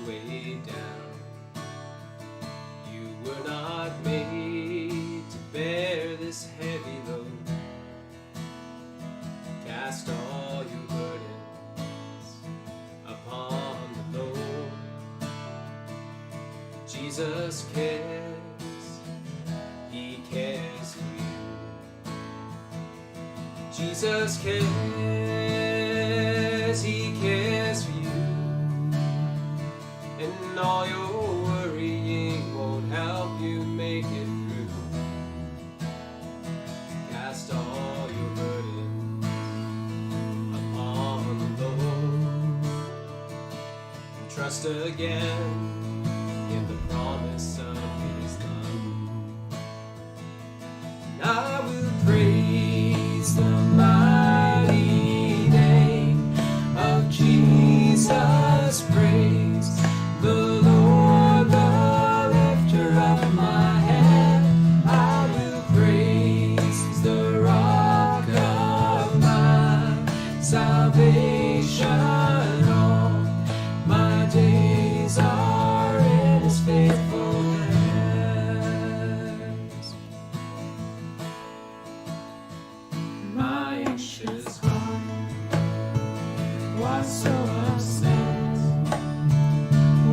weighed down. You were not made to bear this heavy load. Cast all your burdens upon the Lord. Jesus cares, He cares for you. Jesus cares, He cares for you. And all your worrying won't help you make it through. Cast all your burdens upon the Lord. And trust again in the promise of His love. And I will praise the mighty name of Jesus. Praise the Lord, the lifter of my head. I will praise the rock of my salvation. All my days are in His faithful hands. My anxious heart was so upset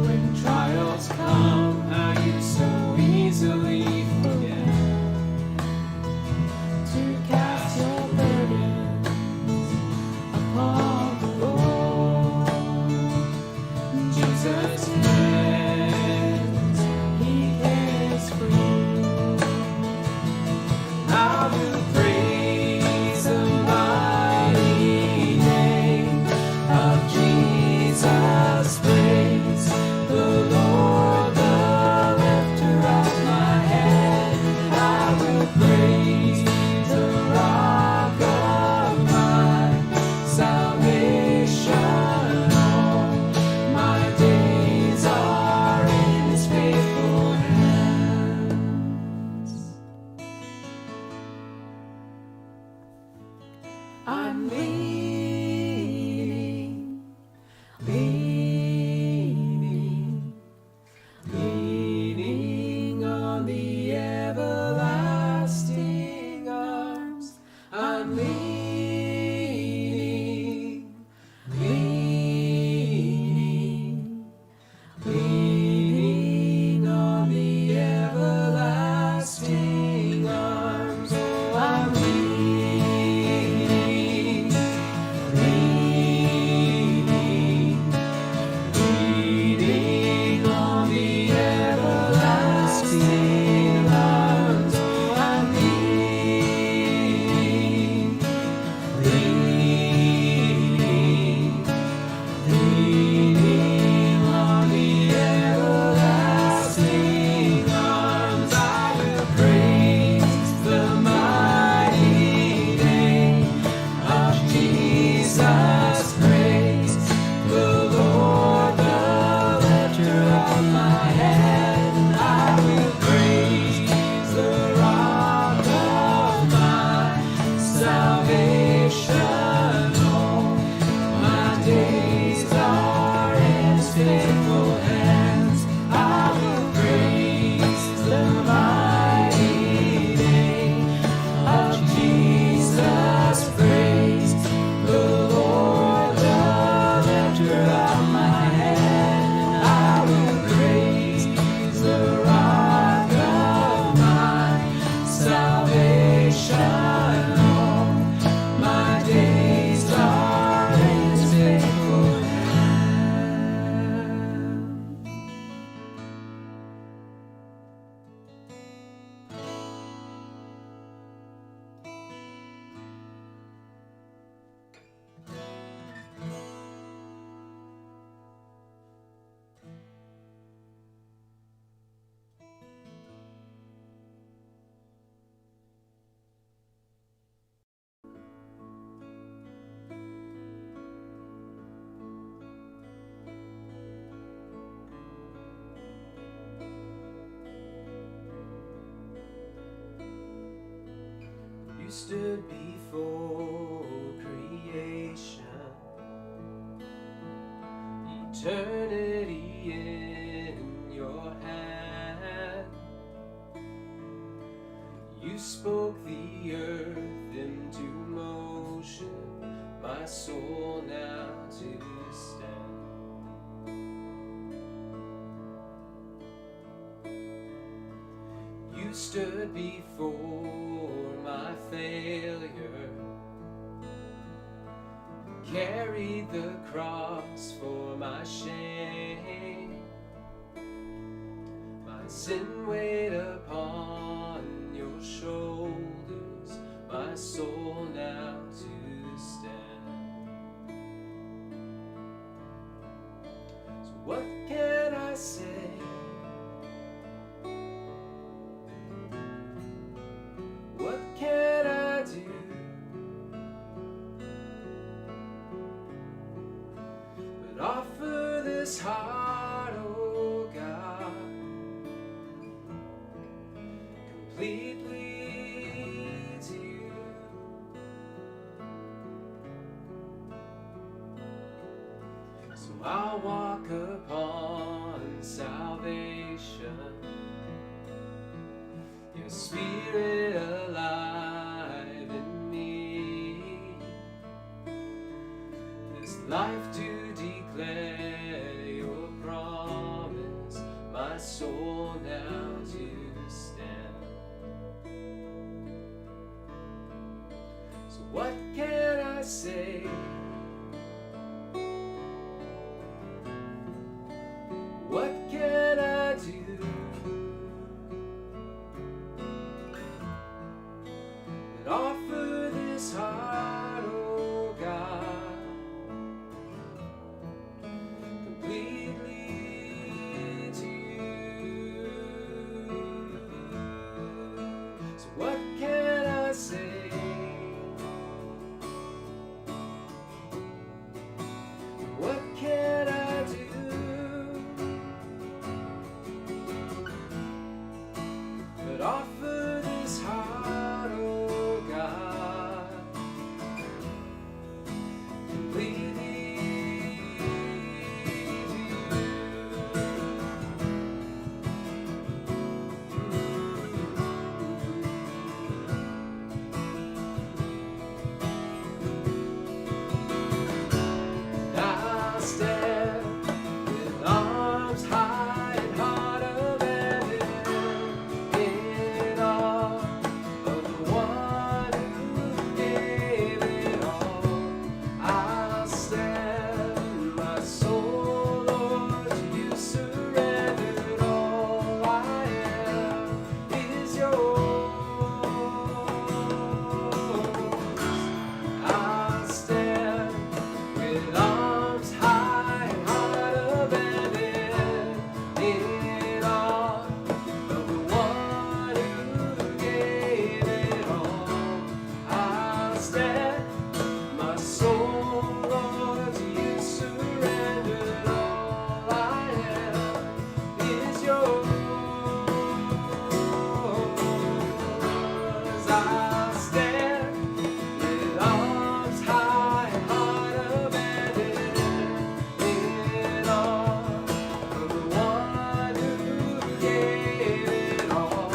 when trials come. How you so easily forget to cast your burdens upon the Lord. Jesus cares, He cares for you. I will praise the mighty name of Jesus. Praise the Lord, the lifter of my head. I will praise the rock of my salvation. All my days are in His faithful hands. I'm leaning, leaning, leaning on the everlasting arms. I'm leaning, leaning, leaning on the everlasting arms. Oh, I'm leaning, leaning, leaning on the everlasting arms. Oh, I'm leaning, leaning, leaning on the everlasting arms. I will praise the mighty name of Jesus. Praise the Lord, the lifter of my head. And I will praise the rock of my salvation. All my days are in His faithful hands. I will praise the mighty name of Jesus. Praise the Lord, the lifter of my head. And I will praise the rock of my salvation. All my days are in His faithful hands. You stood before creation, eternity you stood before my failure, carried the cross for my shame. My sin weighed upon your shoulders, my soul now to stand. So what can I say? What can I do? But offer this heart, oh God, completely to you. So I'll walk upon salvation, your Spirit alive in me, this life to declare your promise, my soul now to stand. So what can I say? What can I do? But offer this heart, oh God, completely to you. So what can I say? What can I do? But offer this heart, oh God, completely to you. I'll stand with arms high and heart abandoned in awe of the one who gave it all. I'll stand, my soul, Lord, to you surrendered. All I am is yours. I'll stand with arms high and heart abandoned in awe of the one who gave it all. I'll stand, my soul, Lord, to you surrendered. All I am is yours. I'll stand with arms high and heart abandoned in awe of the one who gave it all.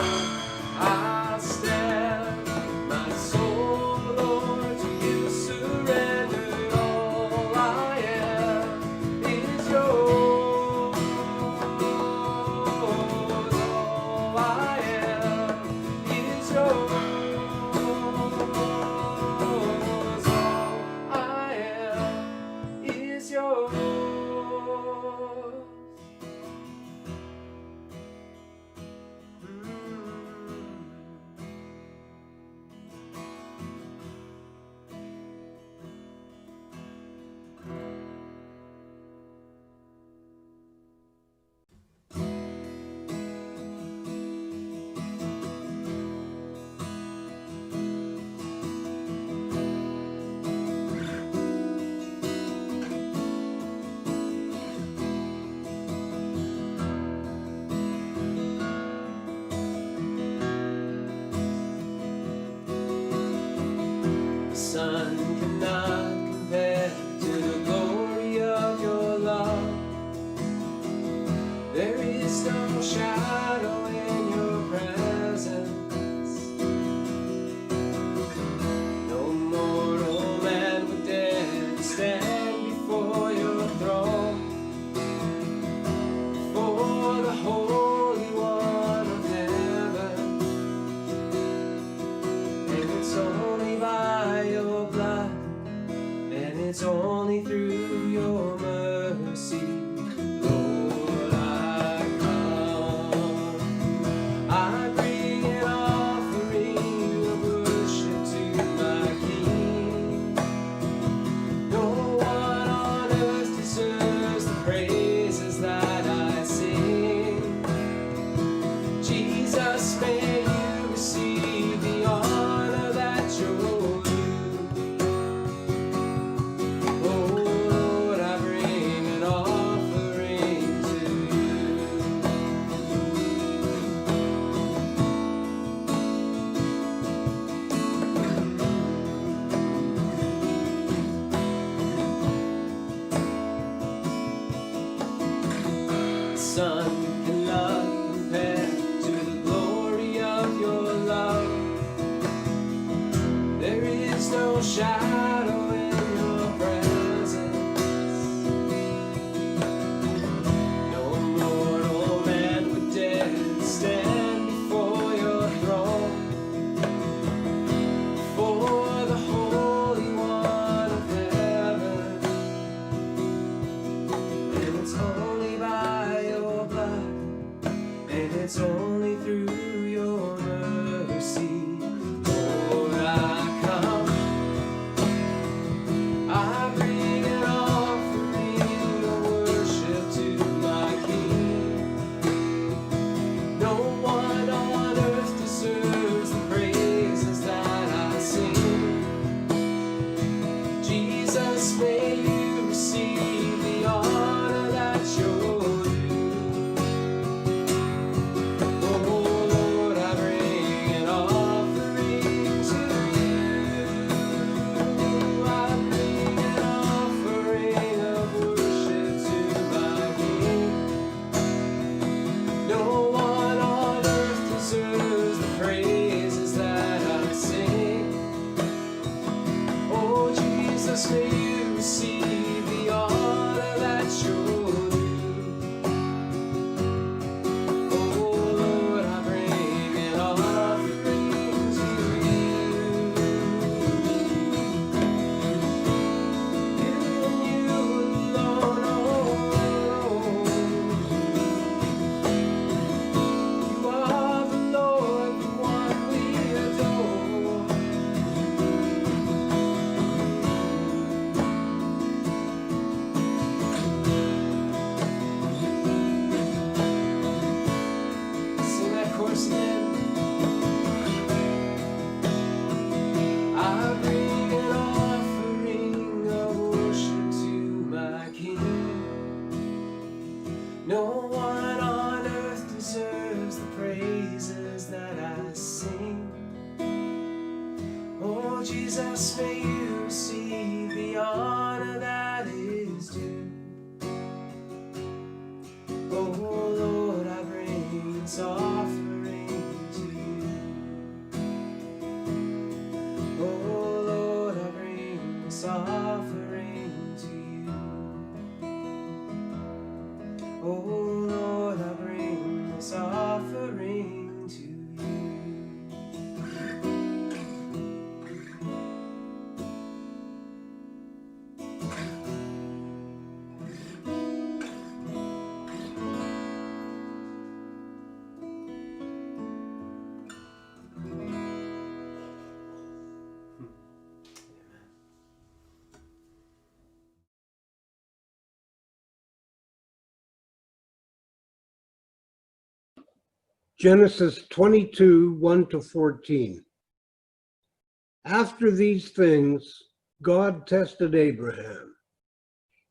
I'll stand, my soul, Lord, to you surrendered. All I am is yours. All I am is yours. All I am is yours. The sun cannot compare to the glory of your love. There is no shadow in your presence. No mortal man would dare to stand before your throne, before the Holy One of heaven. sun can love compare to the glory of your love. There is no shadow in your presence. No mortal man would dare stand before your throne. For the Holy One of heaven, and it's only by your blood, and it's only through your mercy. Lord, I come, I bring an offering of worship to my King. No one on earth deserves the praises that I sing. Jesus, may you receive the honor that's your due. Oh Lord, I bring an offering to you. I bring an offering of worship to my King. No one on earth deserves the praises that I sing. Oh Jesus, may you receive the honor that's your due. Oh Lord, I bring an offering to you. In you alone, oh, you are the Lord, the one we adore. Sing that chorus again. I bring an offering of worship to my King. No one on earth deserves the praises that I sing. Oh Jesus, may you receive the honor that is due. Oh Lord, I bring this offering to you. Oh Lord, I bring this offering to you. Oh Lord, I bring this offering to you. Genesis 22, 1-14. After these things, God tested Abraham.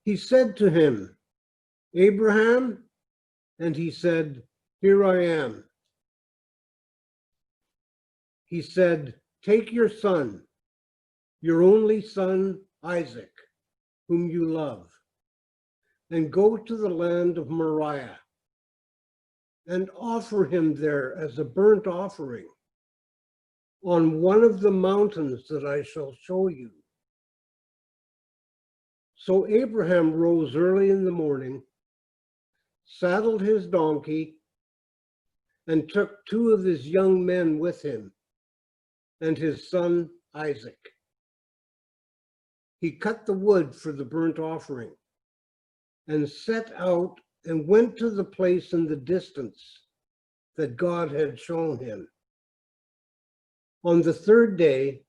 He said to him, Abraham, and he said, Here I am. He said, Take your son, your only son, Isaac, whom you love, and go to the land of Moriah, and offer him there as a burnt offering on one of the mountains that I shall show you. So Abraham rose early in the morning, saddled his donkey, and took 2 of his young men with him, and his son Isaac. He cut the wood for the burnt offering, and set out and went to the place in the distance that God had shown him. On the 3rd day,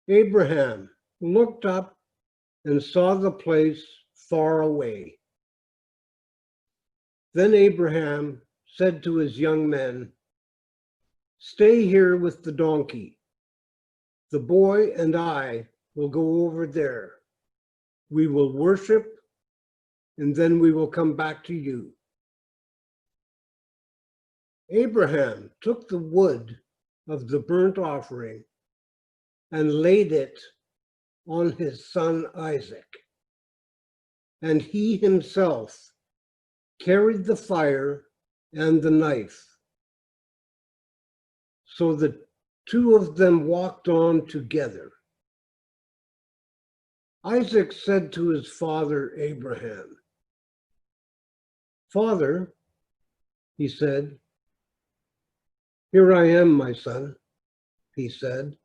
Abraham looked up and saw the place far away. Then Abraham said to his young men, Stay here with the donkey. The boy and I will go over there. We will worship, and then we will come back to you. Abraham took the wood of the burnt offering and laid it on his son Isaac, and he himself carried the fire and the knife. So the two of them walked on together. Isaac said to his father Abraham, "Father," he said. "Here I am, my son," he said.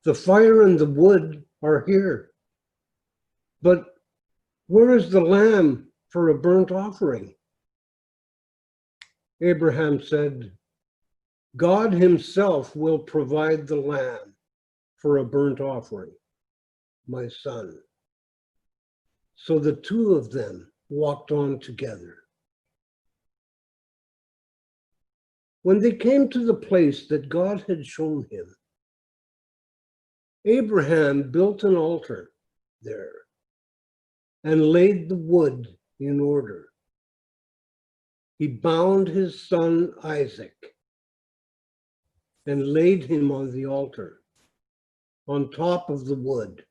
"The fire and the wood are here, but where is the lamb for a burnt offering?" Abraham said, "God himself will provide the lamb for a burnt offering, my son." So the two of them walked on together. When they came to the place that God had shown him, Abraham built an altar there and laid the wood in order. He bound his son Isaac and laid him on the altar on top of the wood.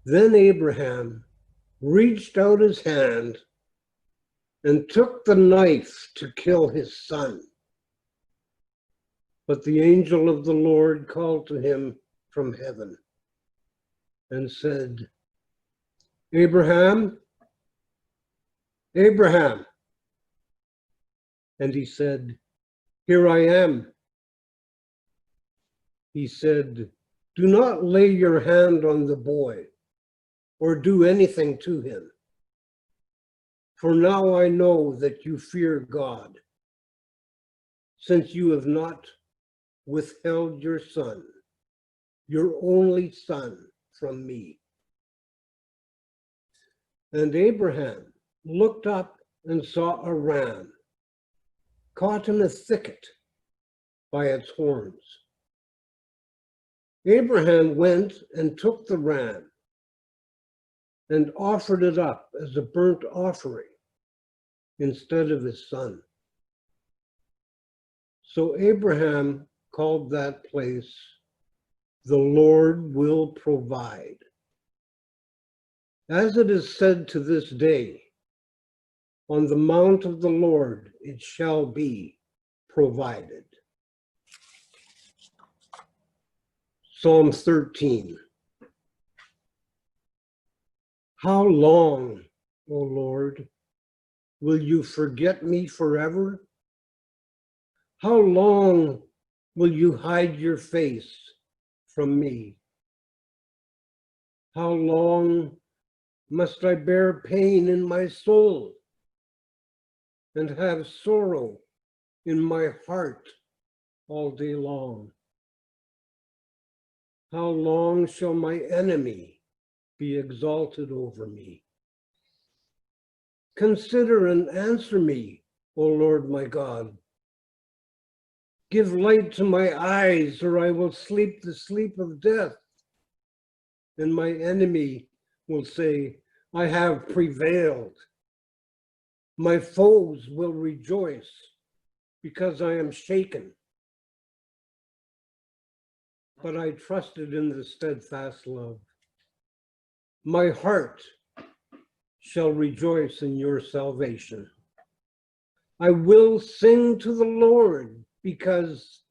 Then Abraham reached out his hand and took the knife to kill his son. But the angel of the Lord called to him from heaven and said, "Abraham, Abraham." And he said, "Here I am." He said, "Do not lay your hand on the boy or do anything to him. For now I know that you fear God, since you have not withheld your son, your only son, from me." And Abraham looked up and saw a ram caught in a thicket by its horns. Abraham went and took the ram and offered it up as a burnt offering instead of his son. So Abraham called that place, "The Lord will provide." As it is said to this day, "On the mount of the Lord it shall be provided." Psalm 13. How long, O Lord, will you forget me forever? How long will you hide your face from me? How long must I bear pain in my soul and have sorrow in my heart all day long? How long shall my enemy be exalted over me? Consider and answer me, O Lord my God. Give light to my eyes, or I will sleep the sleep of death. And my enemy will say, "I have prevailed." My foes will rejoice because I am shaken. But I trusted in the steadfast love. My heart shall rejoice in your salvation. I will sing to the Lord because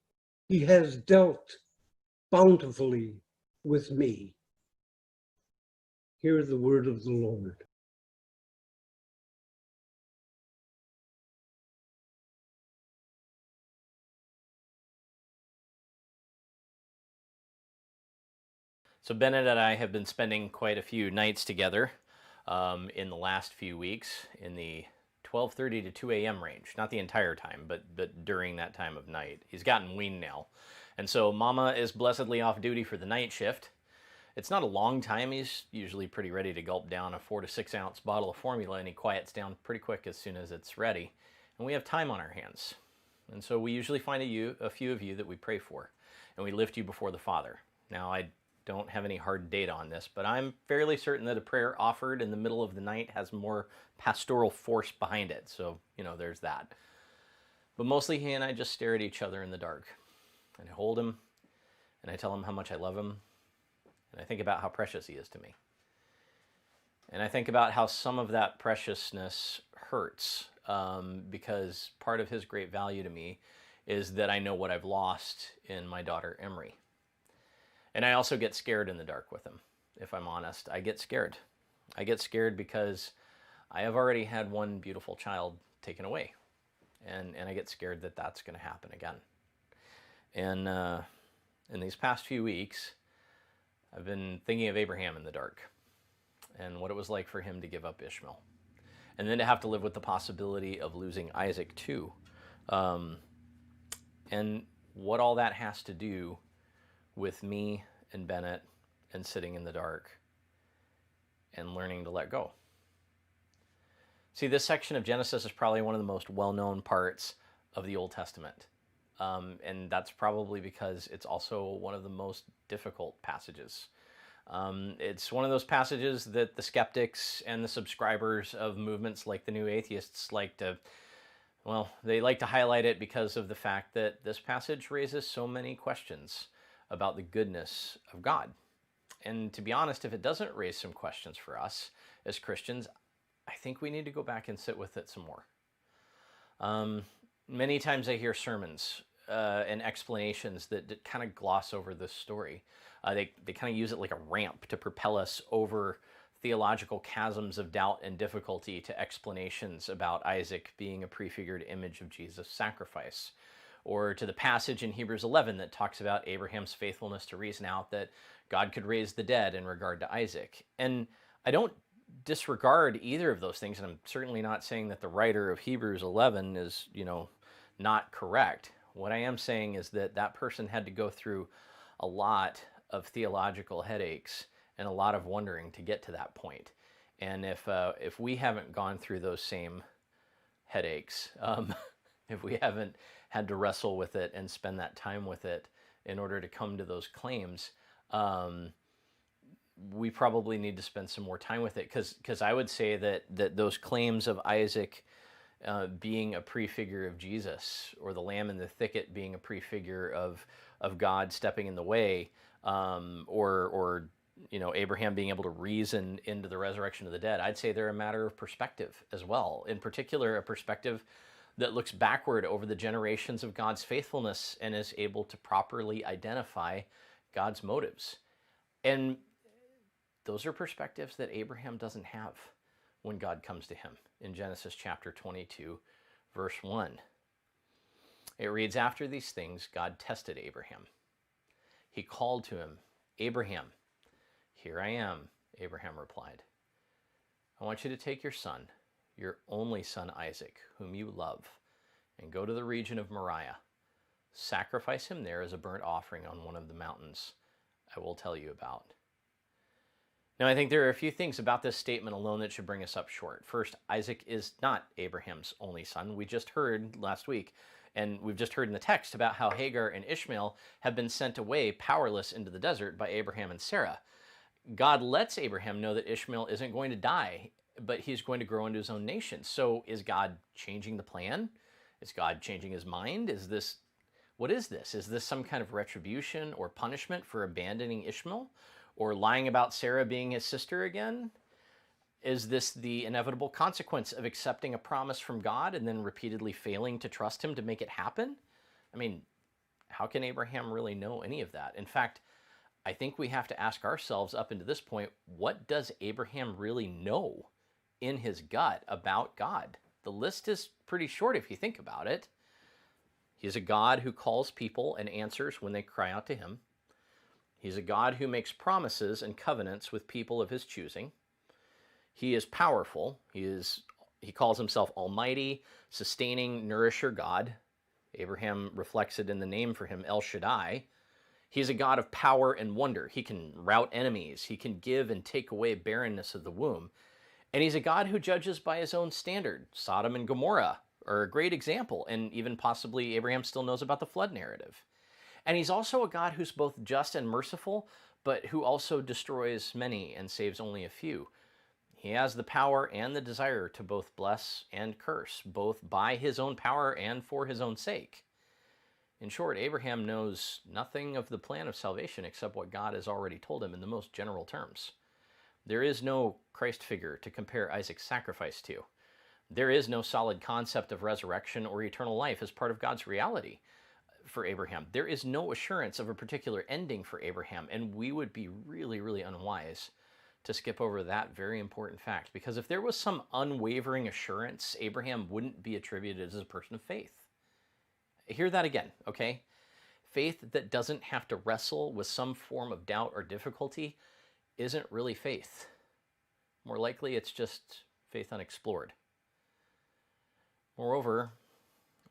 he has dealt bountifully with me. Hear the word of the Lord. So Bennett and I have been spending quite a few nights together in the last few weeks in the 12:30 to 2 a.m. range. Not the entire time, but during that time of night. He's gotten weaned now. And so Mama is blessedly off duty for the night shift. It's not a long time. He's usually pretty ready to gulp down a 4 to 6 ounce bottle of formula, and he quiets down pretty quick as soon as it's ready. And we have time on our hands. And so we usually find a few of you that we pray for, and we lift you before the Father. Now, I don't have any hard data on this, but I'm fairly certain that a prayer offered in the middle of the night has more pastoral force behind it. So, there's that. But mostly he and I just stare at each other in the dark. And I hold him, and I tell him how much I love him, and I think about how precious he is to me. And I think about how some of that preciousness hurts, because part of his great value to me is that I know what I've lost in my daughter Emery. And I also get scared in the dark with him, if I'm honest. I get scared. I get scared because I have already had one beautiful child taken away. And I get scared that that's going to happen again. And in these past few weeks, I've been thinking of Abraham in the dark and what it was like for him to give up Ishmael. And then to have to live with the possibility of losing Isaac too. And what all that has to do with me and Bennett and sitting in the dark and learning to let go. See, this section of Genesis is probably one of the most well-known parts of the Old Testament. And that's probably because it's also one of the most difficult passages. It's one of those passages that the skeptics and the subscribers of movements like the New Atheists like to, well, they like to highlight it because of the fact that this passage raises so many questions about the goodness of God. And to be honest, if it doesn't raise some questions for us as Christians, I think we need to go back and sit with it some more. Many times I hear sermons and explanations that kind of gloss over this story. They kind of use it like a ramp to propel us over theological chasms of doubt and difficulty to explanations about Isaac being a prefigured image of Jesus' sacrifice, or to the passage in Hebrews 11 that talks about Abraham's faithfulness to reason out that God could raise the dead in regard to Isaac. And I don't disregard either of those things, and I'm certainly not saying that the writer of Hebrews 11 is, not correct. What I am saying is that that person had to go through a lot of theological headaches and a lot of wondering to get to that point. And if we haven't gone through those same headaches, if we haven't had to wrestle with it and spend that time with it in order to come to those claims, we probably need to spend some more time with it, because I would say that those claims of Isaac being a prefigure of Jesus, or the lamb in the thicket being a prefigure of God stepping in the way, or Abraham being able to reason into the resurrection of the dead, I'd say they're a matter of perspective as well. In particular, a perspective that looks backward over the generations of God's faithfulness and is able to properly identify God's motives. And those are perspectives that Abraham doesn't have when God comes to him in Genesis chapter 22, verse 1. It reads, "After these things, God tested Abraham. He called to him, 'Abraham.' 'Here I am,' Abraham replied. 'I want you to take your son, your only son Isaac, whom you love, and go to the region of Moriah. Sacrifice him there as a burnt offering on one of the mountains I will tell you about.'" Now, I think there are a few things about this statement alone that should bring us up short. First, Isaac is not Abraham's only son. We just heard last week, and we've just heard in the text about how Hagar and Ishmael have been sent away powerless into the desert by Abraham and Sarah. God lets Abraham know that Ishmael isn't going to die, but he's going to grow into his own nation. So is God changing the plan? Is God changing his mind? What is this? Is this some kind of retribution or punishment for abandoning Ishmael? Or lying about Sarah being his sister again? Is this the inevitable consequence of accepting a promise from God and then repeatedly failing to trust him to make it happen? I mean, how can Abraham really know any of that? In fact, I think we have to ask ourselves up until this point, what does Abraham really know in his gut about God? The list is pretty short if you think about it. He's a God who calls people and answers when they cry out to him. He's a God who makes promises and covenants with people of his choosing. He is powerful. He calls himself Almighty, sustaining, nourisher God. Abraham reflects it in the name for him, El Shaddai. He's a God of power and wonder. He can rout enemies. He can give and take away barrenness of the womb. And he's a God who judges by his own standard. Sodom and Gomorrah are a great example, and even possibly Abraham still knows about the flood narrative. And he's also a God who's both just and merciful, but who also destroys many and saves only a few. He has the power and the desire to both bless and curse, both by his own power and for his own sake. In short, Abraham knows nothing of the plan of salvation except what God has already told him in the most general terms. There is no Christ figure to compare Isaac's sacrifice to. There is no solid concept of resurrection or eternal life as part of God's reality for Abraham. There is no assurance of a particular ending for Abraham, and we would be really, really unwise to skip over that very important fact, because if there was some unwavering assurance, Abraham wouldn't be attributed as a person of faith. Hear that again, okay? Faith that doesn't have to wrestle with some form of doubt or difficulty isn't really faith. More likely, it's just faith unexplored. Moreover,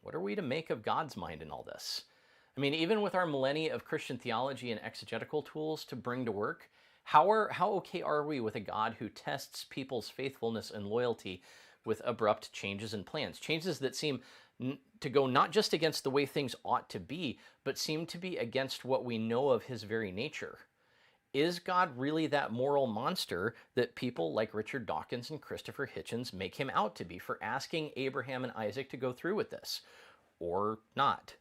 what are we to make of God's mind in all this? I mean, even with our millennia of Christian theology and exegetical tools to bring to work, how okay are we with a God who tests people's faithfulness and loyalty with abrupt changes in plans? Changes that seem to go not just against the way things ought to be, but seem to be against what we know of his very nature. Is God really that moral monster that people like Richard Dawkins and Christopher Hitchens make him out to be for asking Abraham and Isaac to go through with this? Or not?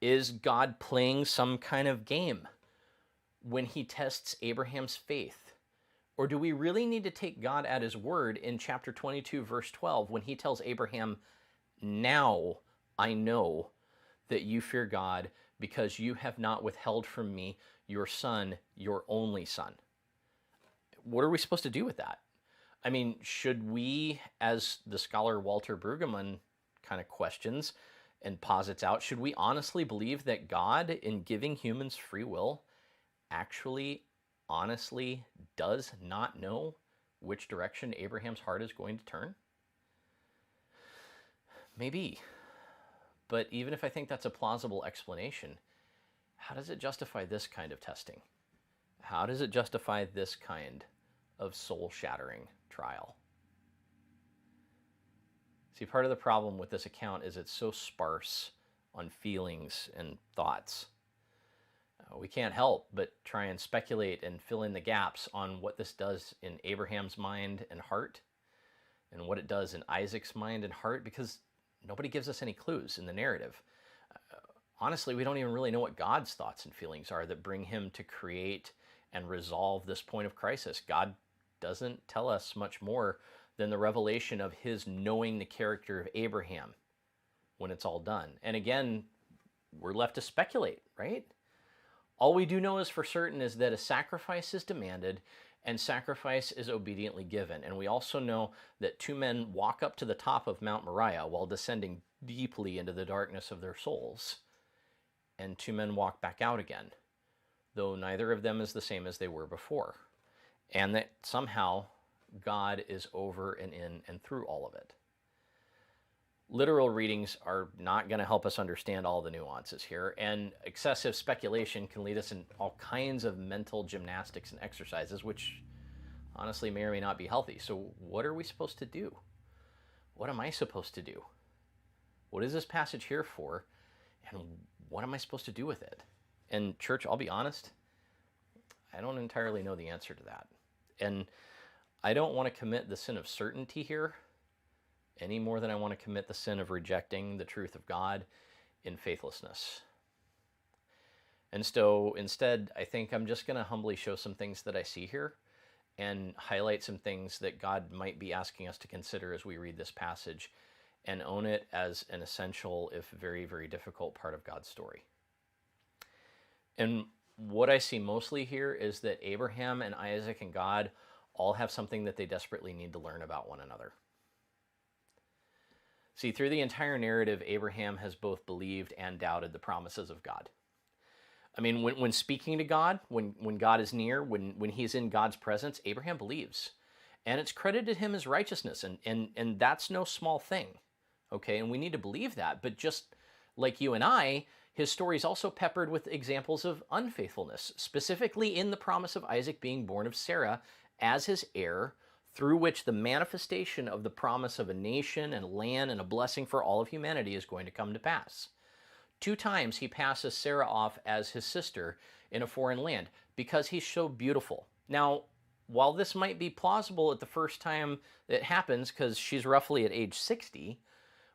Is God playing some kind of game when he tests Abraham's faith? Or do we really need to take God at his word in chapter 22, verse 12, when he tells Abraham, "Now I know that you fear God because you have not withheld from me your son, your only son"? What are we supposed to do with that? I mean, should we, as the scholar Walter Brueggemann kind of questions and posits out, should we honestly believe that God, in giving humans free will, actually, honestly does not know which direction Abraham's heart is going to turn? Maybe. But even if I think that's a plausible explanation, how does it justify this kind of testing? How does it justify this kind of soul-shattering trial? See, part of the problem with this account is it's so sparse on feelings and thoughts. We can't help but try and speculate and fill in the gaps on what this does in Abraham's mind and heart, and what it does in Isaac's mind and heart, because nobody gives us any clues in the narrative. Honestly, we don't even really know what God's thoughts and feelings are that bring him to create and resolve this point of crisis. God doesn't tell us much more than the revelation of his knowing the character of Abraham when it's all done. And again, we're left to speculate, right? All we do know is for certain is that a sacrifice is demanded and sacrifice is obediently given. And we also know that two men walk up to the top of Mount Moriah while descending deeply into the darkness of their souls. And two men walk back out again, though neither of them is the same as they were before. And that somehow God is over and in and through all of it. Literal readings are not going to help us understand all the nuances here, and excessive speculation can lead us in all kinds of mental gymnastics and exercises, which honestly may or may not be healthy. So what are we supposed to do? What am I supposed to do? What is this passage here for? And what am I supposed to do with it? And church, I'll be honest, I don't entirely know the answer to that. And I don't want to commit the sin of certainty here any more than I want to commit the sin of rejecting the truth of God in faithlessness. And so instead, I think I'm just going to humbly show some things that I see here and highlight some things that God might be asking us to consider as we read this passage, and own it as an essential, if very, very difficult part of God's story. And what I see mostly here is that Abraham and Isaac and God all have something that they desperately need to learn about one another. See, through the entire narrative, Abraham has both believed and doubted the promises of God. I mean, when speaking to God, when God is near, when he's in God's presence, Abraham believes. And it's credited him as righteousness, and that's no small thing, okay? And we need to believe that. But just like you and I, his story is also peppered with examples of unfaithfulness, specifically in the promise of Isaac being born of Sarah as his heir, through which the manifestation of the promise of a nation and land and a blessing for all of humanity is going to come to pass. 2 times he passes Sarah off as his sister in a foreign land because he's so beautiful. Now, while this might be plausible at the first time it happens because she's roughly at age 60,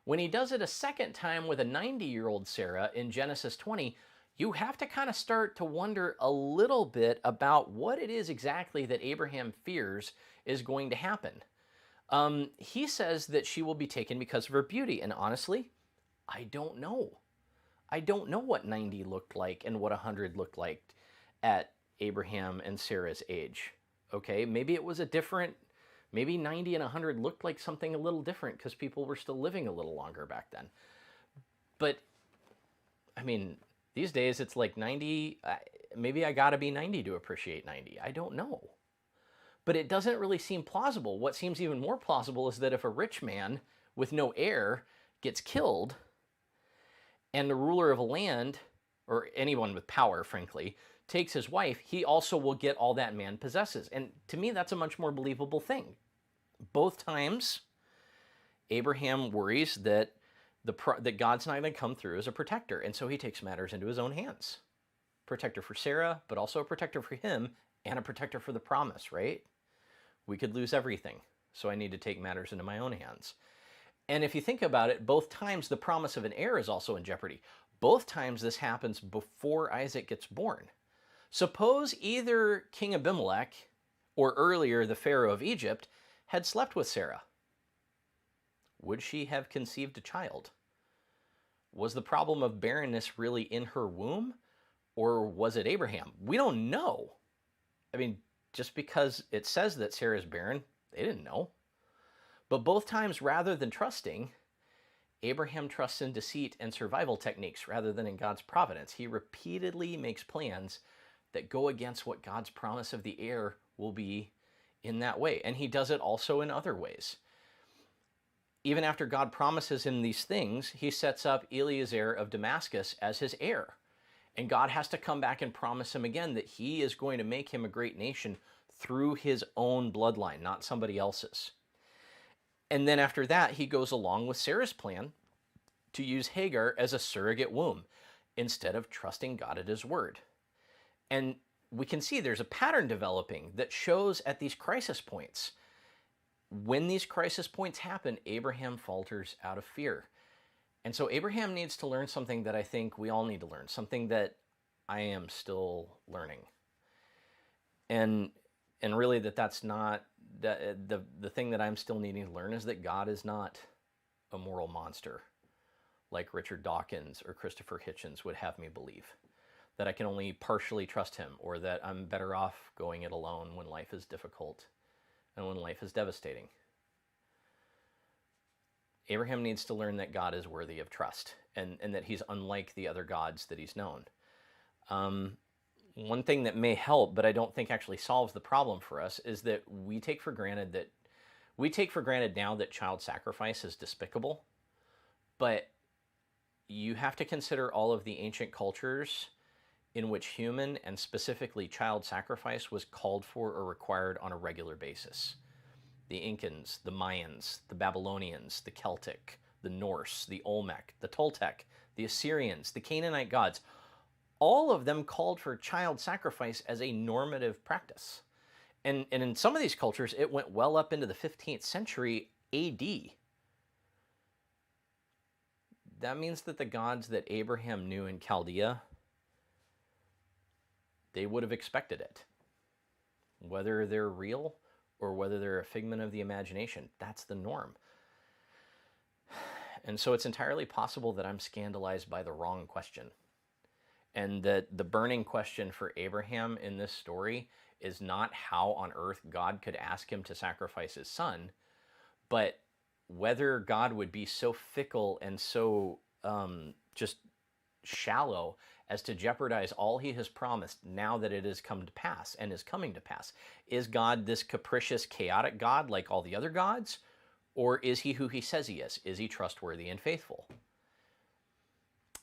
when he does it a second time with a 90-year-old Sarah in Genesis 20, you have to kind of start to wonder a little bit about what it is exactly that Abraham fears is going to happen. He says that she will be taken because of her beauty. And honestly, I don't know. I don't know what 90 looked like and what 100 looked like at Abraham and Sarah's age. Okay, maybe it was a different, maybe 90 and 100 looked like something a little different because people were still living a little longer back then. But, I mean, these days it's like 90, maybe I gotta be 90 to appreciate 90. I don't know. But it doesn't really seem plausible. What seems even more plausible is that if a rich man with no heir gets killed, and the ruler of a land, or anyone with power, frankly, takes his wife, he also will get all that man possesses. And to me, that's a much more believable thing. Both times, Abraham worries that that God's not going to come through as a protector, and so he takes matters into his own hands. Protector for Sarah, but also a protector for him, and a protector for the promise, right? We could lose everything, so I need to take matters into my own hands. And if you think about it, both times the promise of an heir is also in jeopardy. Both times this happens before Isaac gets born. Suppose either King Abimelech or earlier the Pharaoh of Egypt had slept with Sarah. Would she have conceived a child? Was the problem of barrenness really in her womb, or was it Abraham? We don't know. I mean, just because it says that Sarah's barren, they didn't know. But both times, rather than trusting, Abraham trusts in deceit and survival techniques rather than in God's providence. He repeatedly makes plans that go against what God's promise of the heir will be in that way. And he does it also in other ways. Even after God promises him these things, he sets up Eliezer of Damascus as his heir. And God has to come back and promise him again that he is going to make him a great nation through his own bloodline, not somebody else's. And then after that, he goes along with Sarah's plan to use Hagar as a surrogate womb instead of trusting God at his word. And we can see there's a pattern developing that shows at these crisis points. When these crisis points happen, Abraham falters out of fear. And so Abraham needs to learn something that I think we all need to learn, something that I am still learning. And really that's not, the thing that I'm still needing to learn is that God is not a moral monster like Richard Dawkins or Christopher Hitchens would have me believe. That I can only partially trust him, or that I'm better off going it alone when life is difficult and when life is devastating. Abraham needs to learn that God is worthy of trust and that he's unlike the other gods that he's known. One thing that may help, but I don't think actually solves the problem for us, is that we take for granted now that child sacrifice is despicable. But you have to consider all of the ancient cultures in which human and specifically child sacrifice was called for or required on a regular basis. The Incans, the Mayans, the Babylonians, the Celtic, the Norse, the Olmec, the Toltec, the Assyrians, the Canaanite gods, all of them called for child sacrifice as a normative practice. And in some of these cultures, it went well up into the 15th century AD. That means that the gods that Abraham knew in Chaldea, they would have expected it. Whether they're real or whether they're a figment of the imagination, that's the norm. And so it's entirely possible that I'm scandalized by the wrong question. And that the burning question for Abraham in this story is not how on earth God could ask him to sacrifice his son, but whether God would be so fickle and so just shallow as to jeopardize all he has promised now that it has come to pass and is coming to pass. Is God this capricious, chaotic God like all the other gods? Or is he who he says he is? Is he trustworthy and faithful?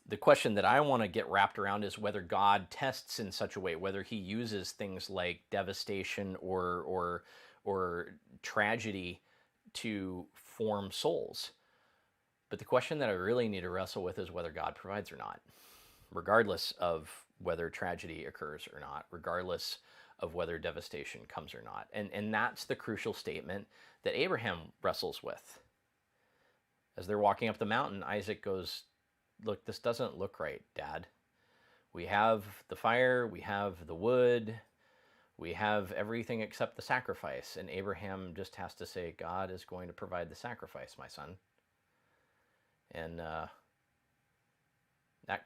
The question that I want to get wrapped around is whether God tests in such a way, whether he uses things like devastation or tragedy to form souls. But the question that I really need to wrestle with is whether God provides or not, regardless of whether tragedy occurs or not, regardless of whether devastation comes or not. And that's the crucial statement that Abraham wrestles with. As they're walking up the mountain, Isaac goes, "Look, this doesn't look right, Dad. We have the fire, we have the wood, we have everything except the sacrifice. And Abraham just has to say, God is going to provide the sacrifice, my son. And that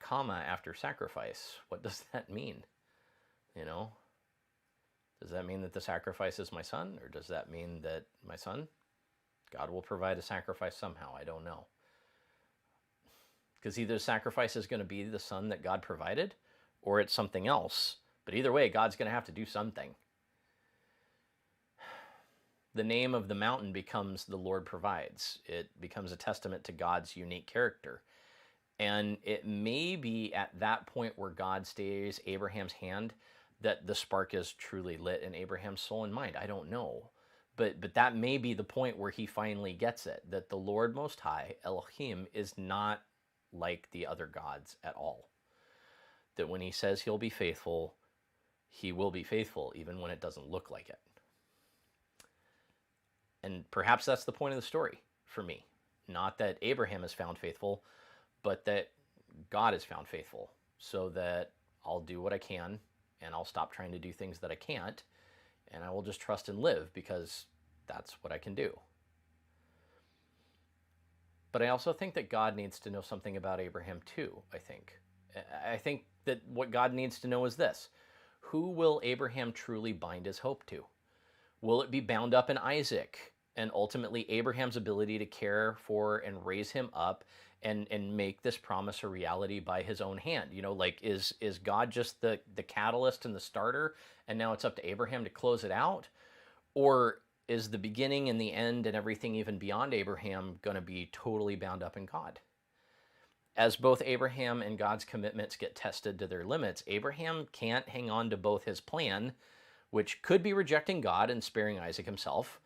comma after sacrifice, what does that mean? You know, does that mean that the sacrifice is my son? Or does that mean that my son, God will provide a sacrifice somehow? I don't know. Because either the sacrifice is going to be the son that God provided, or it's something else. But either way, God's going to have to do something. The name of the mountain becomes the Lord provides. It becomes a testament to God's unique character. And it may be at that point where God stays Abraham's hand that the spark is truly lit in Abraham's soul and mind. I don't know. But that may be the point where he finally gets it, that the Lord Most High, Elohim, is not like the other gods at all. That when he says he'll be faithful, he will be faithful, even when it doesn't look like it. And perhaps that's the point of the story for me. Not that Abraham is found faithful, but that God is found faithful, so that I'll do what I can, and I'll stop trying to do things that I can't, and I will just trust and live, because that's what I can do. But I also think that God needs to know something about Abraham too, I think that what God needs to know is this: who will Abraham truly bind his hope to? Will it be bound up in Isaac, and ultimately Abraham's ability to care for and raise him up and make this promise a reality by his own hand? You know, like, is God just the catalyst and the starter, and now it's up to Abraham to close it out? Or is the beginning and the end and everything even beyond Abraham going to be totally bound up in God? As both Abraham and God's commitments get tested to their limits, Abraham can't hang on to both his plan, which could be rejecting God and sparing Isaac himself,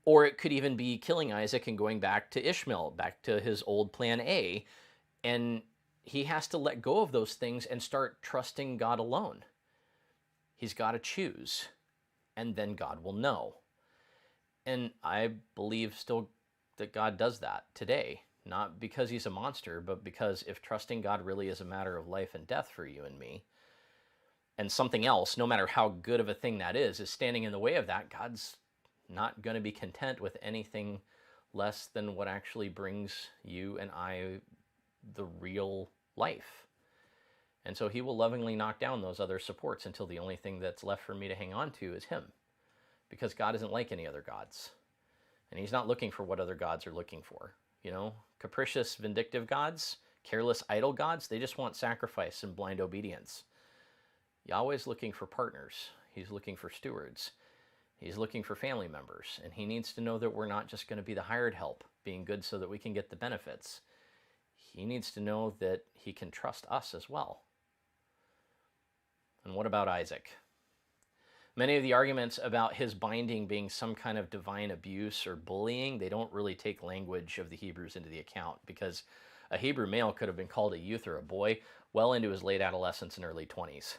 or it could even be killing Isaac and going back to Ishmael, back to his old plan A. And he has to let go of those things and start trusting God alone. He's got to choose, and then God will know. And I believe still that God does that today, not because he's a monster, but because if trusting God really is a matter of life and death for you and me, and something else, no matter how good of a thing that is standing in the way of that, God's not going to be content with anything less than what actually brings you and I the real life. And so he will lovingly knock down those other supports until the only thing that's left for me to hang on to is him. Because God isn't like any other gods. And he's not looking for what other gods are looking for. You know, capricious, vindictive gods, careless, idle gods, they just want sacrifice and blind obedience. Yahweh's looking for partners. He's looking for stewards. He's looking for family members. And he needs to know that we're not just going to be the hired help, being good so that we can get the benefits. He needs to know that he can trust us as well. And what about Isaac? Many of the arguments about his binding being some kind of divine abuse or bullying, they don't really take language of the Hebrews into the account, because a Hebrew male could have been called a youth or a boy well into his late adolescence and early 20s.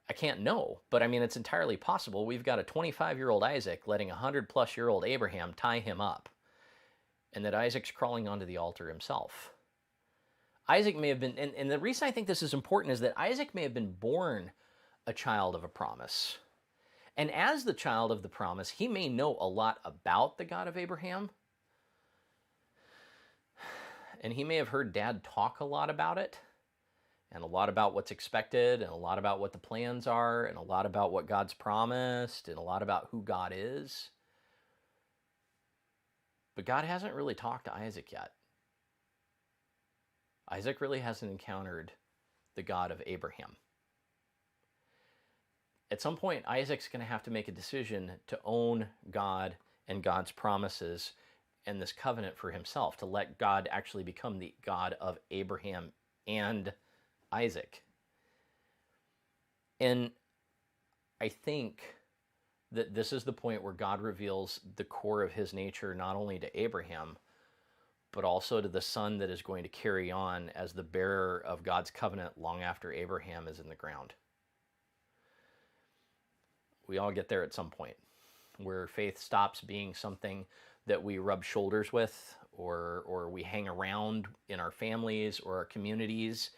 I can't know, but I mean, it's entirely possible. We've got a 25-year-old Isaac letting a 100-plus-year-old Abraham tie him up, and that Isaac's crawling onto the altar himself. Isaac may have been, and the reason I think this is important is that Isaac may have been born a child of a promise. And as the child of the promise, he may know a lot about the God of Abraham. And he may have heard Dad talk a lot about it, and a lot about what's expected, and a lot about what the plans are, and a lot about what God's promised, and a lot about who God is. But God hasn't really talked to Isaac yet. Isaac really hasn't encountered the God of Abraham. At some point, Isaac's going to have to make a decision to own God and God's promises and this covenant for himself, to let God actually become the God of Abraham and Isaac. And I think that this is the point where God reveals the core of his nature, not only to Abraham, but also to the son that is going to carry on as the bearer of God's covenant long after Abraham is in the ground. We all get there at some point, where faith stops being something that we rub shoulders with, or we hang around in our families or our communities,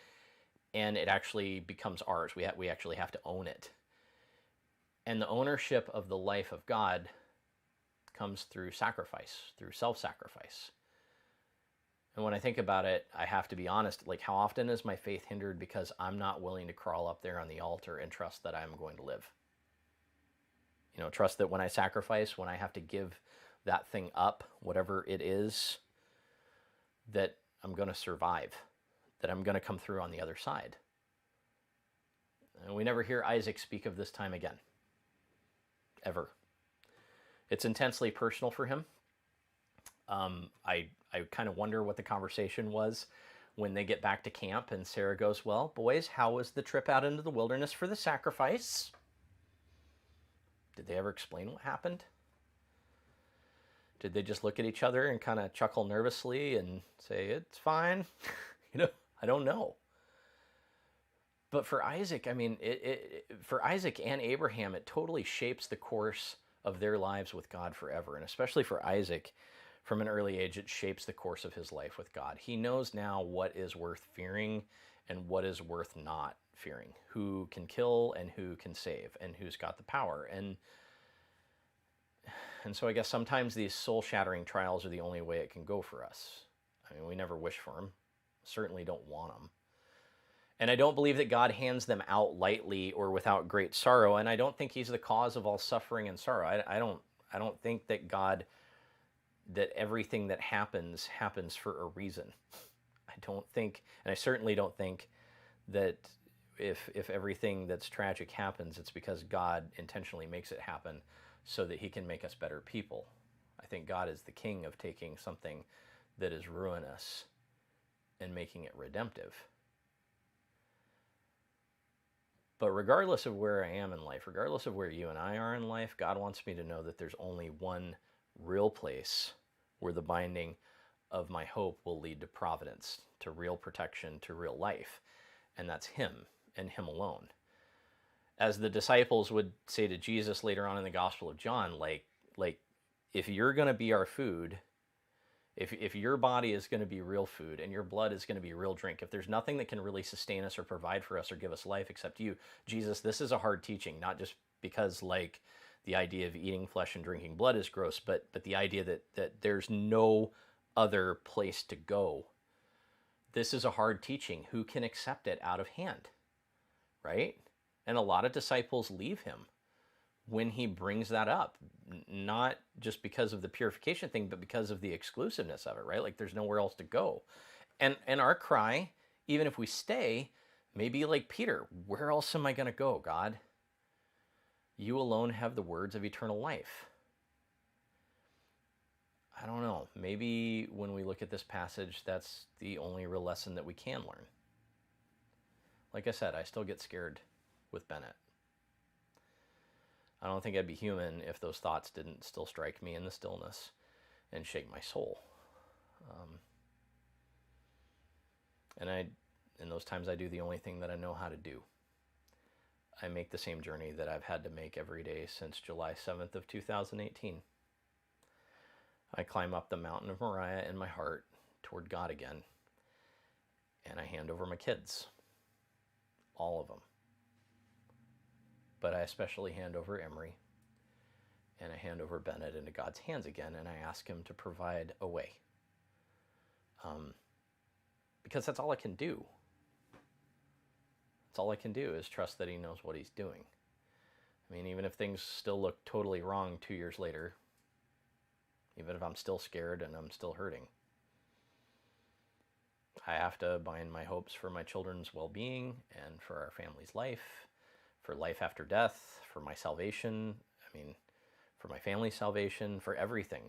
and it actually becomes ours. We actually have to own it. And the ownership of the life of God comes through sacrifice, through self-sacrifice. And when I think about it, I have to be honest, like, how often is my faith hindered because I'm not willing to crawl up there on the altar and trust that I'm going to live? You know, trust that when I sacrifice, when I have to give that thing up, whatever it is, that I'm going to survive, that I'm going to come through on the other side. And we never hear Isaac speak of this time again, ever. It's intensely personal for him. I kind of wonder what the conversation was when they get back to camp and Sarah goes, well, boys, how was the trip out into the wilderness for the sacrifice? Did they ever explain what happened? Did they just look at each other and kind of chuckle nervously and say, it's fine? You know, I don't know. But for Isaac, I mean, for Isaac and Abraham, it totally shapes the course of their lives with God forever. And especially for Isaac, from an early age, it shapes the course of his life with God. He knows now what is worth fearing and what is worth not fearing, who can kill and who can save, and who's got the power. And so I guess sometimes these soul-shattering trials are the only way it can go for us. I mean, we never wish for them. Certainly don't want them. And I don't believe that God hands them out lightly or without great sorrow. And I don't think he's the cause of all suffering and sorrow. I don't think that that everything that happens for a reason. I don't think, and I certainly don't think that if everything that's tragic happens, it's because God intentionally makes it happen so that he can make us better people. I think God is the king of taking something that is ruinous and making it redemptive. But regardless of where I am in life, regardless of where you and I are in life, God wants me to know that there's only one real place where the binding of my hope will lead to providence, to real protection, to real life. And that's him and him alone. As the disciples would say to Jesus later on in the Gospel of John, like if you're going to be our food, if your body is going to be real food and your blood is going to be real drink, if there's nothing that can really sustain us or provide for us or give us life except you, Jesus, this is a hard teaching, not just because like the idea of eating flesh and drinking blood is gross, but the idea that there's no other place to go. This is a hard teaching. Who can accept it out of hand, right? And a lot of disciples leave him when he brings that up, not just because of the purification thing, but because of the exclusiveness of it, right? Like there's nowhere else to go. And our cry, even if we stay, may be like Peter, where else am I going to go, God? You alone have the words of eternal life. I don't know. Maybe when we look at this passage, that's the only real lesson that we can learn. Like I said, I still get scared with Bennett. I don't think I'd be human if those thoughts didn't still strike me in the stillness and shake my soul. And in those times, I do the only thing that I know how to do. I make the same journey that I've had to make every day since July 7th of 2018. I climb up the mountain of Moriah in my heart toward God again, and I hand over my kids, all of them. But I especially hand over Emery, and I hand over Bennett into God's hands again, and I ask him to provide a way. Because that's all I can do. That's all I can do is trust that he knows what he's doing. I mean, even if things still look totally wrong 2 years later, even if I'm still scared and I'm still hurting, I have to bind my hopes for my children's well-being and for our family's life, for life after death, for my salvation, for my family's salvation, for everything.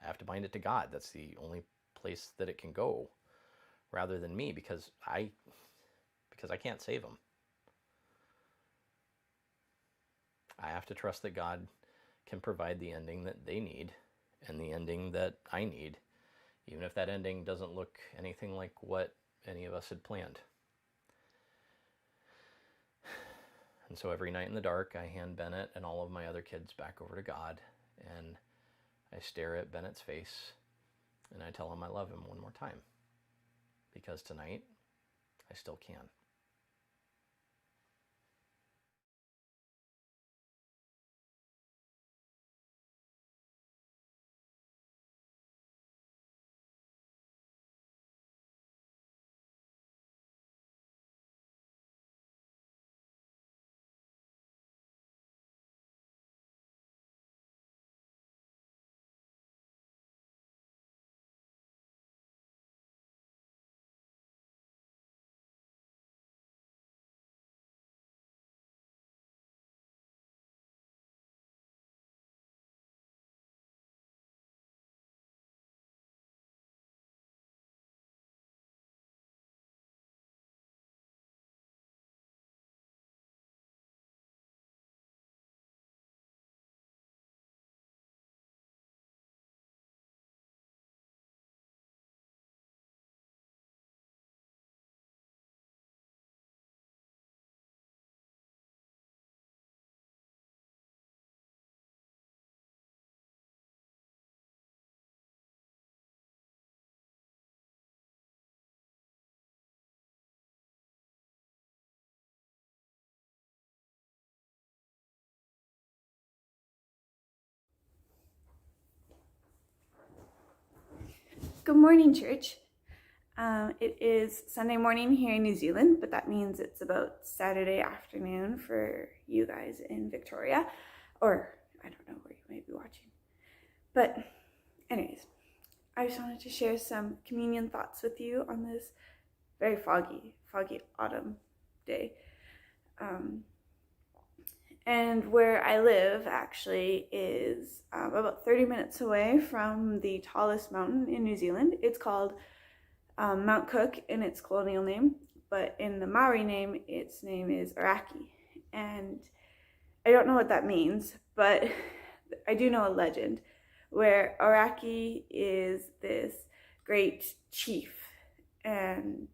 I have to bind it to God. That's the only place that it can go, rather than me, because I can't save them. I have to trust that God can provide the ending that they need and the ending that I need, even if that ending doesn't look anything like what any of us had planned. And so every night in the dark, I hand Bennett and all of my other kids back over to God, and I stare at Bennett's face, and I tell him I love him one more time, because tonight, I still can. Good morning, church. It is Sunday morning here in New Zealand, but that means it's about Saturday afternoon for you guys in Victoria, or I don't know where you might be watching. But anyways, I just wanted to share some communion thoughts with you on this very foggy autumn day. And where I live actually is about 30 minutes away from the tallest mountain in New Zealand. It's called Mount Cook in its colonial name, but in the Maori name, its name is Araki. And I don't know what that means, but I do know a legend where Araki is this great chief. And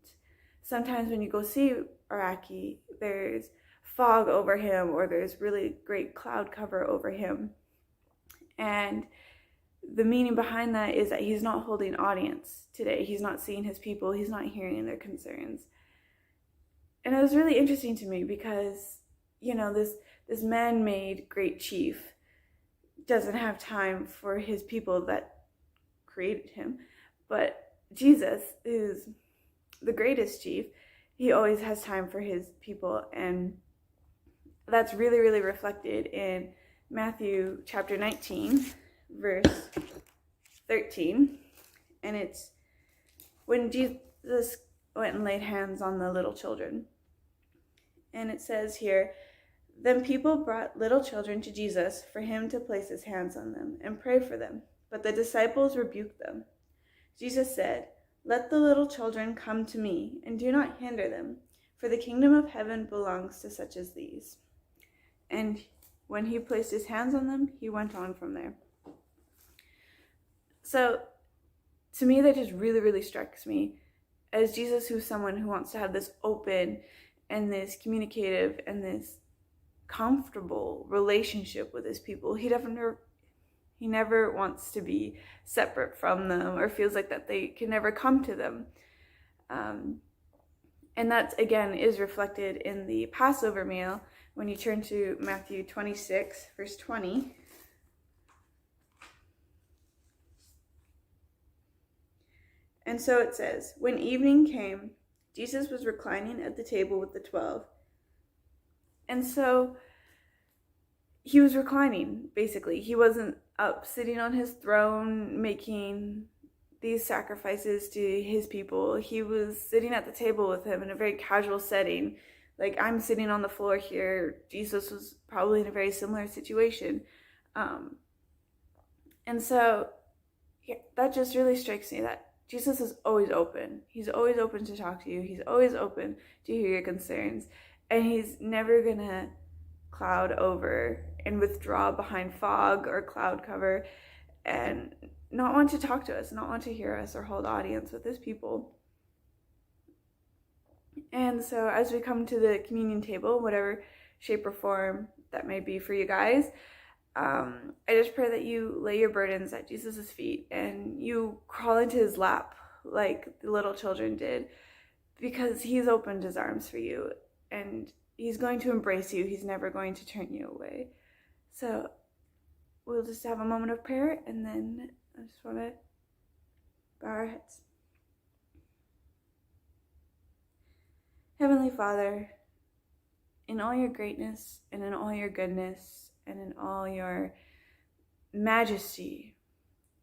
sometimes when you go see Araki, there's fog over him, or there's really great cloud cover over him. And the meaning behind that is that he's not holding audience today. He's not seeing his people. He's not hearing their concerns. And it was really interesting to me because, you know, this man-made great chief doesn't have time for his people that created him. But Jesus is the greatest chief. He always has time for his people, and that's really, really reflected in Matthew chapter 19, verse 13. And it's when Jesus went and laid hands on the little children. And it says here, "Then people brought little children to Jesus for him to place his hands on them and pray for them. But the disciples rebuked them. Jesus said, 'Let the little children come to me, and do not hinder them, for the kingdom of heaven belongs to such as these.' And when he placed his hands on them, he went on from there." So to me, that just really, really strikes me as Jesus, who's someone who wants to have this open and this communicative and this comfortable relationship with his people. He never wants to be separate from them or feels like that they can never come to them. And that, again, is reflected in the Passover meal when you turn to Matthew 26, verse 20. And so it says, "When evening came, Jesus was reclining at the table with the 12. And so he was reclining, basically. He wasn't up sitting on his throne making these sacrifices to his people. He was sitting at the table with him in a very casual setting. Like, I'm sitting on the floor here. Jesus was probably in a very similar situation. And so that just really strikes me that Jesus is always open. He's always open to talk to you. He's always open to hear your concerns. And he's never going to cloud over and withdraw behind fog or cloud cover and not want to talk to us, not want to hear us or hold audience with his people. And so as we come to the communion table, whatever shape or form that may be for you guys, I just pray that you lay your burdens at Jesus' feet and you crawl into his lap like the little children did, because he's opened his arms for you and he's going to embrace you. He's never going to turn you away. So we'll just have a moment of prayer, and then I just want to bow our heads. Heavenly Father, in all your greatness and in all your goodness and in all your majesty,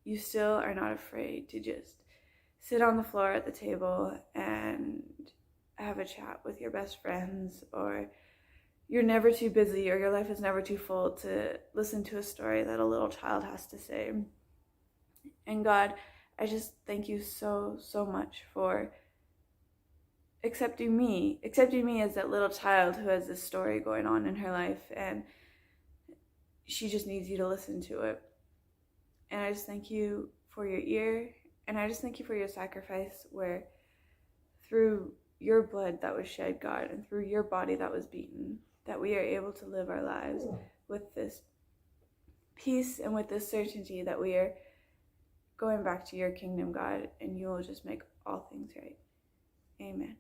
you still are not afraid to just sit on the floor at the table and have a chat with your best friends, or you're never too busy or your life is never too full to listen to a story that a little child has to say. And God, I just thank you so, so much for accepting me as that little child who has this story going on in her life, and she just needs you to listen to it. And I just thank you for your ear, and I just thank you for your sacrifice, where through your blood that was shed, God, and through your body that was beaten, that we are able to live our lives with this peace and with this certainty that we are going back to your kingdom, God, and you will just make all things right. Amen.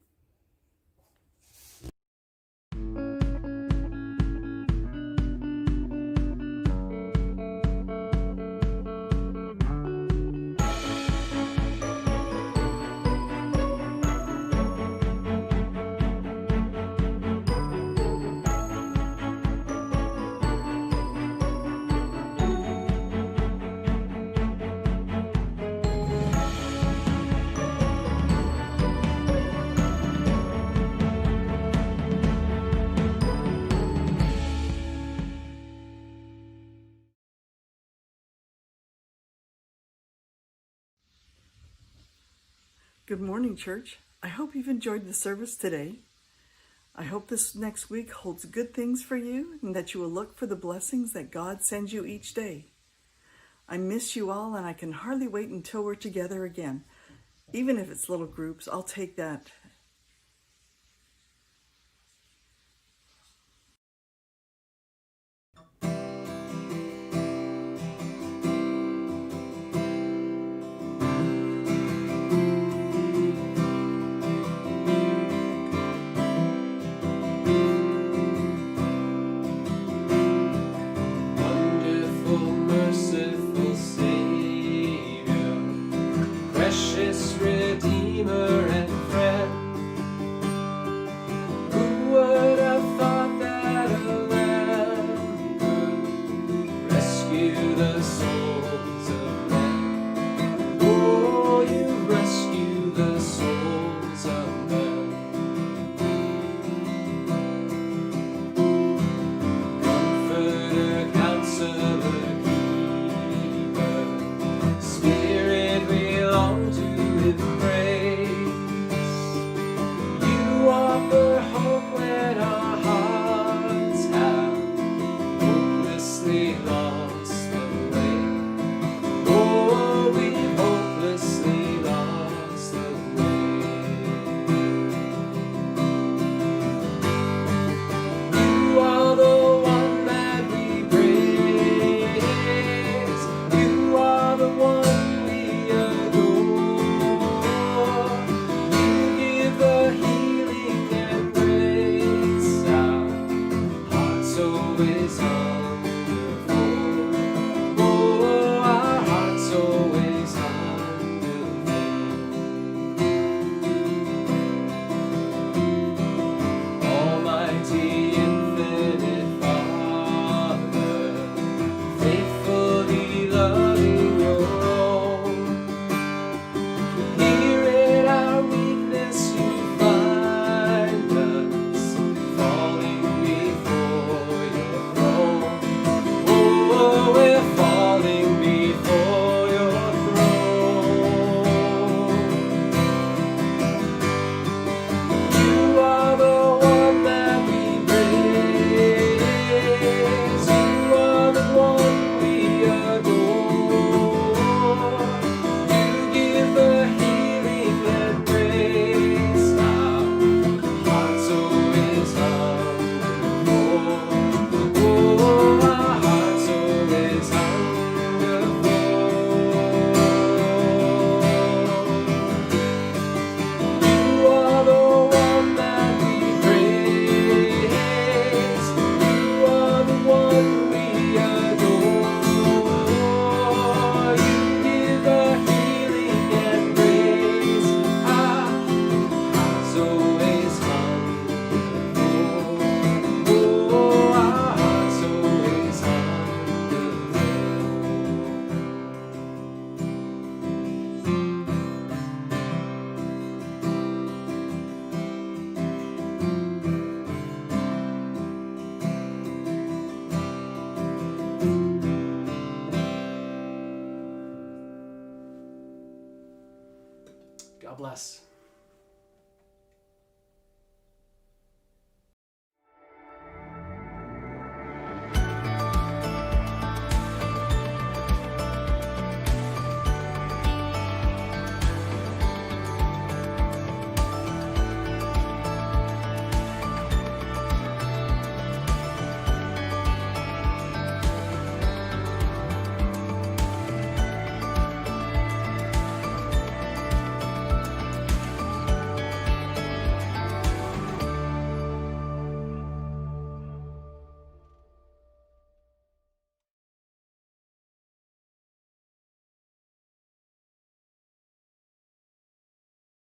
Good morning, church. I hope you've enjoyed the service today. I hope this next week holds good things for you and that you will look for the blessings that God sends you each day. I miss you all, and I can hardly wait until we're together again. Even if it's little groups, I'll take that. Wonderful, merciful Savior, precious Redeemer and friend. Who would have thought that a lamb could rescue the souls of men? Oh, you rescue the souls of men. Comforter, counselor, keeper, Spirit, we long to embrace. You offer hope when our hearts have hopelessly lost the way. Oh, we've hopelessly lost the way. You are the one that we praise. You are the one we adore. You give the healing and grace. Our hearts always hunger for. Oh, our hearts always hunger for. Almighty, infinite Father, faithfully loving your own. Here in our weakness you find us, falling before your throne. Oh, we're falling before your throne. You are the one that we praise. You are the one we adore. You give the healing and grace. Our hearts always hunger for. Oh, our hearts always hunger for. You are the one that we praise. You are the one we adore. You give the healing and grace. Our hearts always hunger for. Oh, our hearts always hunger for. God bless.